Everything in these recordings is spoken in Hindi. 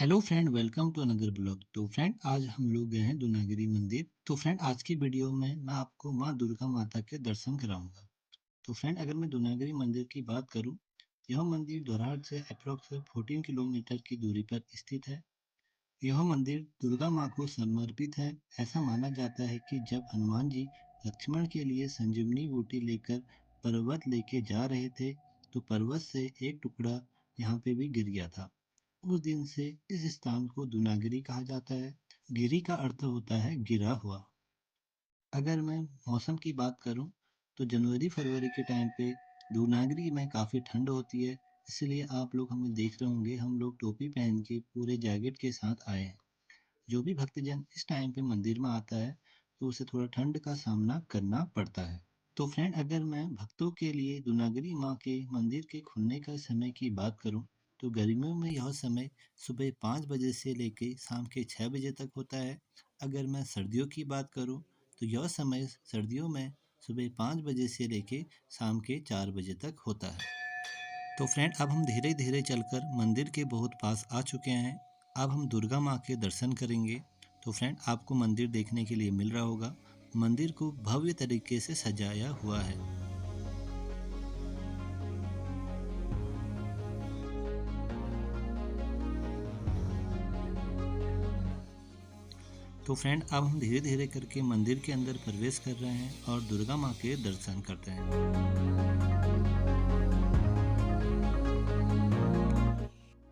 Hello friend, welcome to another blog. तो फ्रेंड, आज हम लोग गए हैं दुनागिरी मंदिर। तो फ्रेंड, आज की वीडियो में मैं आपको माँ दुर्गा माता के दर्शन कराऊंगा। तो फ्रेंड, अगर मैं दुनागिरी मंदिर की बात करूं, यह मंदिर दोराट से अप्रोक्स 14 किलोमीटर की दूरी पर स्थित है। यह मंदिर दुर्गा माँ को समर्पित है। ऐसा माना जाता है कि जब हनुमान जी लक्ष्मण के लिए संजीवनी बूटी लेकर पर्वत लेके जा रहे थे, तो पर्वत से एक टुकड़ा यहाँ पे भी गिर गया था। उस दिन से इस स्थान को दुनागिरी कहा जाता है। गिरी का अर्थ होता है गिरा हुआ। अगर मैं मौसम की बात करूं, तो जनवरी फरवरी के टाइम पे देवनागरी में काफ़ी ठंड होती है। इसलिए आप लोग हमें देख रहे होंगे, हम लोग टोपी पहन के पूरे जैकेट के साथ आए हैं। जो भी भक्तजन इस टाइम पे मंदिर में आता है, तो उसे थोड़ा ठंड का सामना करना पड़ता है। तो फ्रेंड, अगर मैं भक्तों के लिए दुनागिरी माँ के मंदिर के खुलने का समय की बात करूं, तो गर्मियों में यह समय सुबह 5 बजे से लेकर शाम के 6 बजे तक होता है। अगर मैं सर्दियों की बात करूं, तो यह समय सर्दियों में सुबह 5 बजे से लेकर शाम के 4 बजे तक होता है। तो फ्रेंड, अब हम धीरे धीरे चलकर मंदिर के बहुत पास आ चुके हैं। अब हम दुर्गा माँ के दर्शन करेंगे। तो फ्रेंड, आपको मंदिर देखने के लिए मिल रहा होगा, मंदिर को भव्य तरीके से सजाया हुआ है। तो फ्रेंड, अब हम धीरे धीरे करके मंदिर के अंदर प्रवेश कर रहे हैं और दुर्गा माँ के दर्शन करते हैं।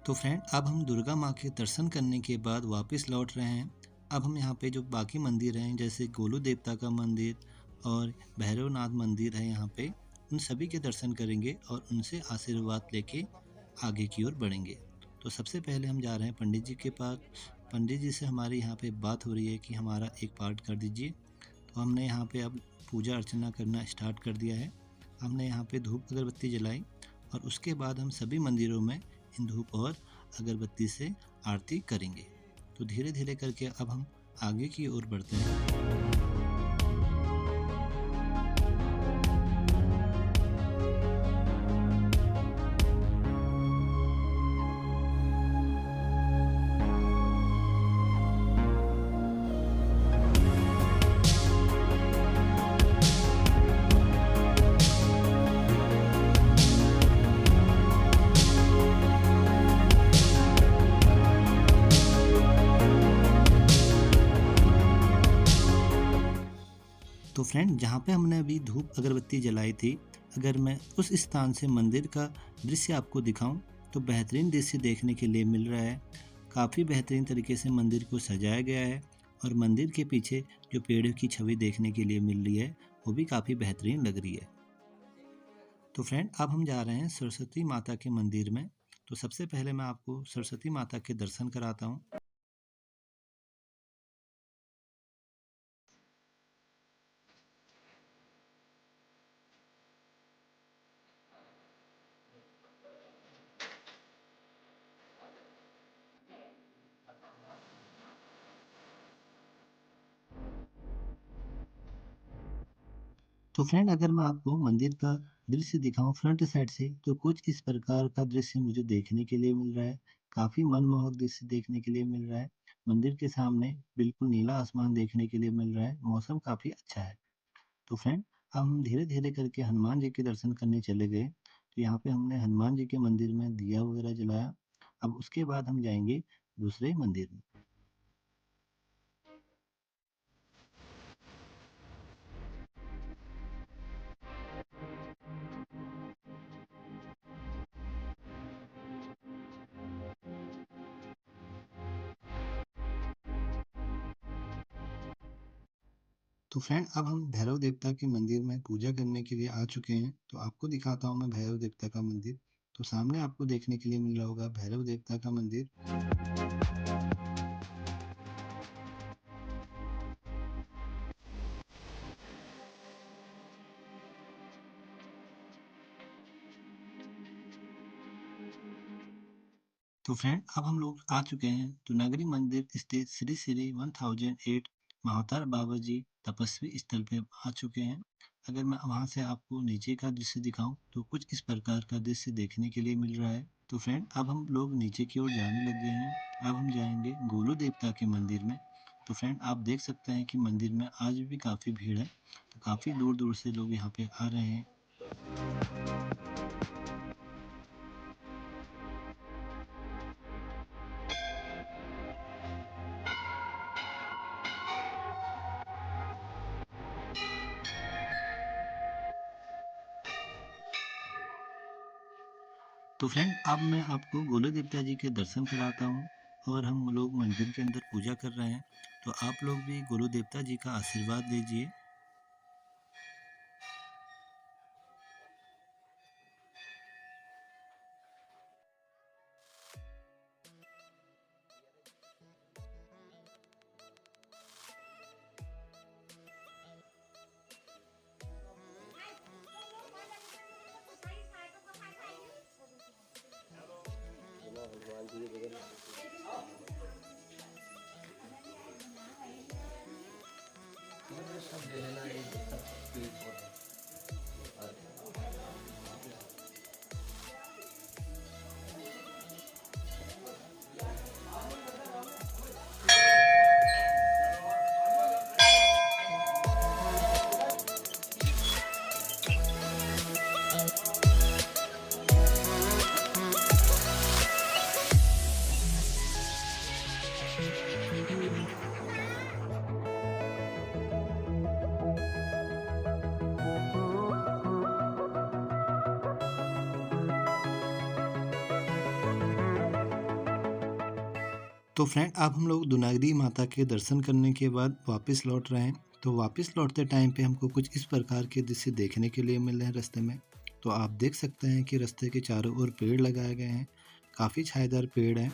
तो फ्रेंड, अब हम दुर्गा माँ के दर्शन करने के बाद वापस लौट रहे हैं। अब हम यहाँ पे जो बाकी मंदिर हैं, जैसे गोलू देवता का मंदिर और भैरवनाथ मंदिर है, यहाँ पे उन सभी के दर्शन करेंगे और उनसे आशीर्वाद लेके आगे की ओर बढ़ेंगे। तो सबसे पहले हम जा रहे हैं पंडित जी के पास। पंडित जी से हमारे यहाँ पे बात हो रही है कि हमारा एक पाठ कर दीजिए। तो हमने यहाँ पे अब पूजा अर्चना करना स्टार्ट कर दिया है। हमने यहाँ पे धूप अगरबत्ती जलाई और उसके बाद हम सभी मंदिरों में इन धूप और अगरबत्ती से आरती करेंगे। तो धीरे धीरे करके अब हम आगे की ओर बढ़ते हैं। तो फ्रेंड, जहाँ पे हमने अभी धूप अगरबत्ती जलाई थी, अगर मैं उस स्थान से मंदिर का दृश्य आपको दिखाऊं, तो बेहतरीन दृश्य देखने के लिए मिल रहा है। काफ़ी बेहतरीन तरीके से मंदिर को सजाया गया है और मंदिर के पीछे जो पेड़ों की छवि देखने के लिए मिल रही है, वो भी काफ़ी बेहतरीन लग रही है। तो फ्रेंड, अब हम जा रहे हैं सरस्वती माता के मंदिर में। तो सबसे पहले मैं आपको सरस्वती माता के दर्शन कराता हूँ। तो फ्रेंड, अगर मैं आपको मंदिर का दृश्य दिखाऊं फ्रंट साइड से, तो कुछ इस प्रकार का दृश्य मुझे देखने के लिए मिल रहा है। काफी मनमोहक दृश्य देखने के लिए मिल रहा है। मंदिर के सामने बिल्कुल नीला आसमान देखने के लिए मिल रहा है। मौसम काफी अच्छा है। तो फ्रेंड, हम धीरे धीरे करके हनुमान जी के दर्शन करने चले गए। तो यहाँ पे हमने हनुमान जी के मंदिर में दिया वगैरह जलाया। अब उसके बाद हम जाएंगे दूसरे मंदिर में। तो फ्रेंड, अब हम भैरव देवता के मंदिर में पूजा करने के लिए आ चुके हैं। तो आपको दिखाता हूँ मैं भैरव देवता का मंदिर। तो सामने आपको देखने के लिए मिल रहा होगा भैरव देवता का मंदिर। तो फ्रेंड, अब हम लोग आ चुके हैं तो नगरी मंदिर स्थित श्री श्री 1008 महावतार बाबा जी तपस्वी स्थल पे आ चुके हैं। अगर मैं वहां से आपको नीचे का दृश्य दिखाऊं, तो कुछ इस प्रकार का दृश्य देखने के लिए मिल रहा है। तो फ्रेंड, अब हम लोग नीचे की ओर जाने लग गए हैं। अब हम जाएंगे गोलू देवता के मंदिर में। तो फ्रेंड आप देख सकते हैं कि मंदिर में आज भी काफ़ी भीड़ है। तो काफ़ी दूर दूर से लोग यहाँ पे आ रहे हैं। तो फ्रेंड अब मैं आपको गोलू देवता जी के दर्शन कराता हूँ और हम लोग मंदिर के अंदर पूजा कर रहे हैं। तो आप लोग भी गोलू देवता जी का आशीर्वाद लीजिए। तो फ्रेंड अब हम लोग दुनागरी माता के दर्शन करने के बाद वापस लौट रहे हैं। तो वापस लौटते टाइम पे हमको कुछ इस प्रकार के दृश्य देखने के लिए मिल रहे हैं रास्ते में। तो आप देख सकते हैं कि रास्ते के चारों ओर पेड़ लगाए गए हैं, काफ़ी छायादार पेड़ हैं।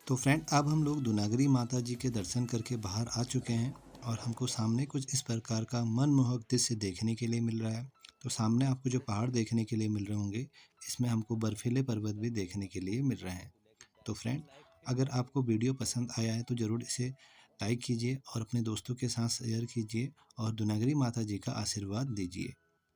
तो फ्रेंड अब हम लोग दुनागरी माता जी के दर्शन करके बाहर आ चुके हैं और हमको सामने कुछ इस प्रकार का मनमोहक दृश्य देखने के लिए मिल रहा है। तो सामने आपको जो पहाड़ देखने के लिए मिल रहे होंगे, इसमें हमको बर्फीले पर्वत भी देखने के लिए मिल रहे हैं। तो फ्रेंड अगर आपको वीडियो पसंद आया है तो ज़रूर इसे लाइक कीजिए और अपने दोस्तों के साथ शेयर कीजिए और दुनागरी माता जी का आशीर्वाद दीजिए।